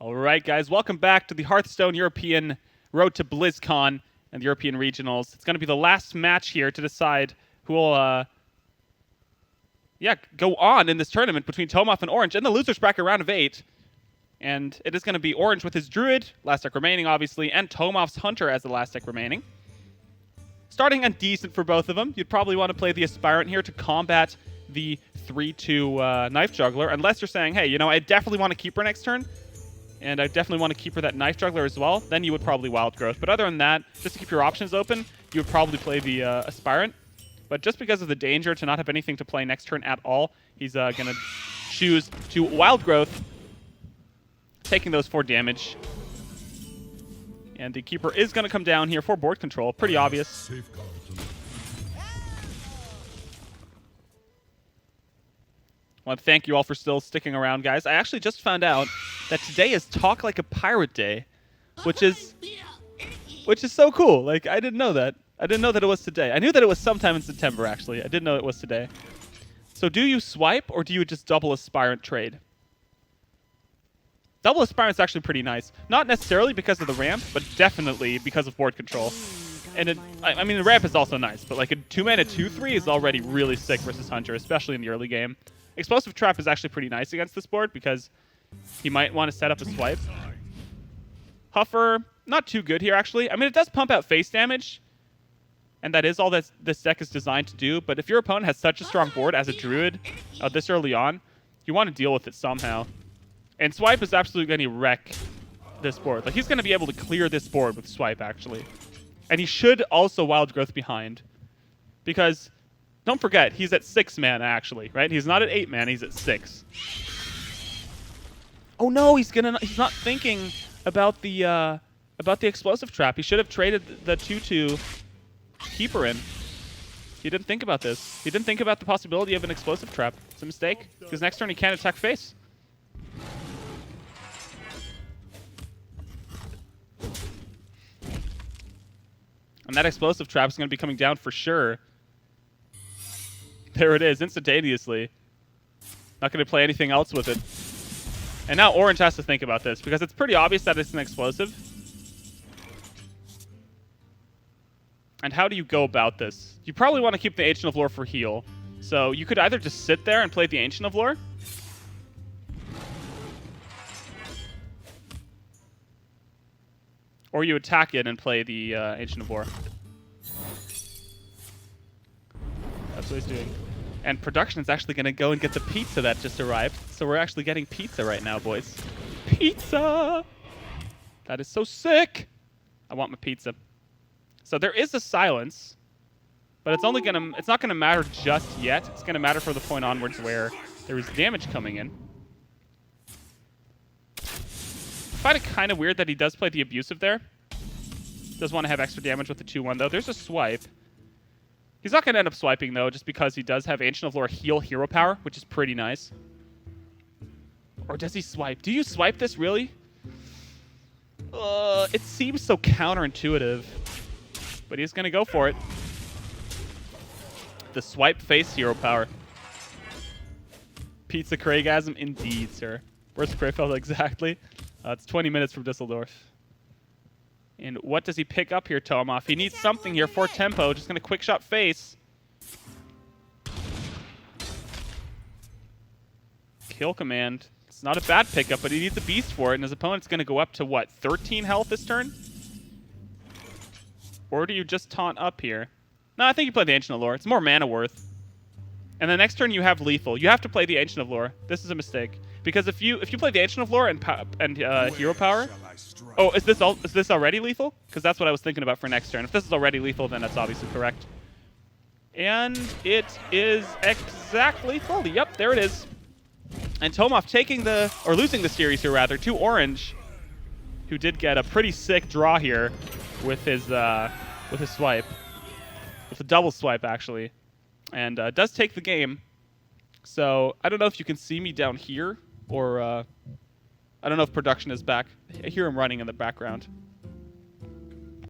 All right, guys, welcome back to the Hearthstone European Road to Blizzcon and the European Regionals. It's going to be the last match here to decide who will, go on in this tournament between Tomof and Orange in the loser's bracket round of 8. And it is going to be Orange with his Druid, last deck remaining, obviously, and Tomof's Hunter as the last deck remaining. Starting on decent for both of them. You'd probably want to play the Aspirant here to combat the 3-2 Knife Juggler, unless you're saying, hey, you know, I definitely want to keep her next turn. And I definitely want to keep her that Knife Juggler as well. Then you would probably Wild Growth. But other than that, just to keep your options open, you would probably play the Aspirant. But just because of the danger to not have anything to play next turn at all, he's going to choose to Wild Growth, taking those 4 damage. And the Keeper is going to come down here for board control. Pretty obvious. I want to thank you all for still sticking around, guys. I actually just found out that today is Talk Like a Pirate Day, which is so cool. Like, I didn't know that. I didn't know that it was today. I knew that it was sometime in September, actually. I didn't know it was today. So do you swipe, or do you just double Aspirant trade? Double Aspirant's actually pretty nice. Not necessarily because of the ramp, but definitely because of board control. And I mean, the ramp is also nice, but like a 2-mana 2/3 is already really sick versus Hunter, especially in the early game. Explosive Trap is actually pretty nice against this board because he might want to set up a swipe. Huffer, not too good here, actually. I mean, it does pump out face damage, and that is all that this deck is designed to do. But if your opponent has such a strong board as a Druid this early on, you want to deal with it somehow. And Swipe is absolutely going to wreck this board. Like, he's going to be able to clear this board with Swipe, actually. And he should also Wild Growth behind. Because, don't forget, he's at 6 mana, actually, right? He's not at 8 mana, he's at 6. Oh no, he's not thinking about the Explosive Trap. He should have traded the 2/2 Keeper in. He didn't think about this. He didn't think about the possibility of an Explosive Trap. It's a mistake, because next turn he can't attack face. And that Explosive Trap is going to be coming down for sure. There it is, instantaneously. Not going to play anything else with it. And now Orange has to think about this, because it's pretty obvious that it's an explosive. And how do you go about this? You probably want to keep the Ancient of Lore for heal. So you could either just sit there and play the Ancient of Lore, or you attack it and play the Ancient of War. That's what he's doing. And production is actually going to go and get the pizza that just arrived. So we're actually getting pizza right now, boys. Pizza! That is so sick! I want my pizza. So there is a silence, but it's not gonna matter just yet. It's gonna matter for the point onwards where there is damage coming in. I find it kind of weird that he does play the Abusive there. Does want to have extra damage with the 2/1 though. There's a swipe. He's not going to end up swiping though, just because he does have Ancient of Lore heal hero power, which is pretty nice. Or does he swipe? Do you swipe this, really? It seems so counterintuitive. But he's going to go for it. The swipe face hero power. Pizza Craigasm indeed, sir. Where's Krefeld exactly? It's 20 minutes from Düsseldorf. And what does he pick up here, Tomof? He needs something here for tempo. Just going to quick shot face. Kill command. It's not a bad pickup, but he needs a beast for it. And his opponent's going to go up to, what, 13 health this turn? Or do you just taunt up here? No, I think you play the Ancient of Lore. It's more mana worth. And the next turn you have lethal. You have to play the Ancient of Lore. This is a mistake. Because if you play the Ancient of Lore and hero power... Oh, is this already lethal? Because that's what I was thinking about for next turn. If this is already lethal, then that's obviously correct. And it is exactly lethal. Yep, there it is. And Tomof losing the series here, rather, to Orange, who did get a pretty sick draw here with his swipe. With a double swipe, actually. And does take the game. So, I don't know if you can see me down here, or I don't know if production is back. I hear him running in the background.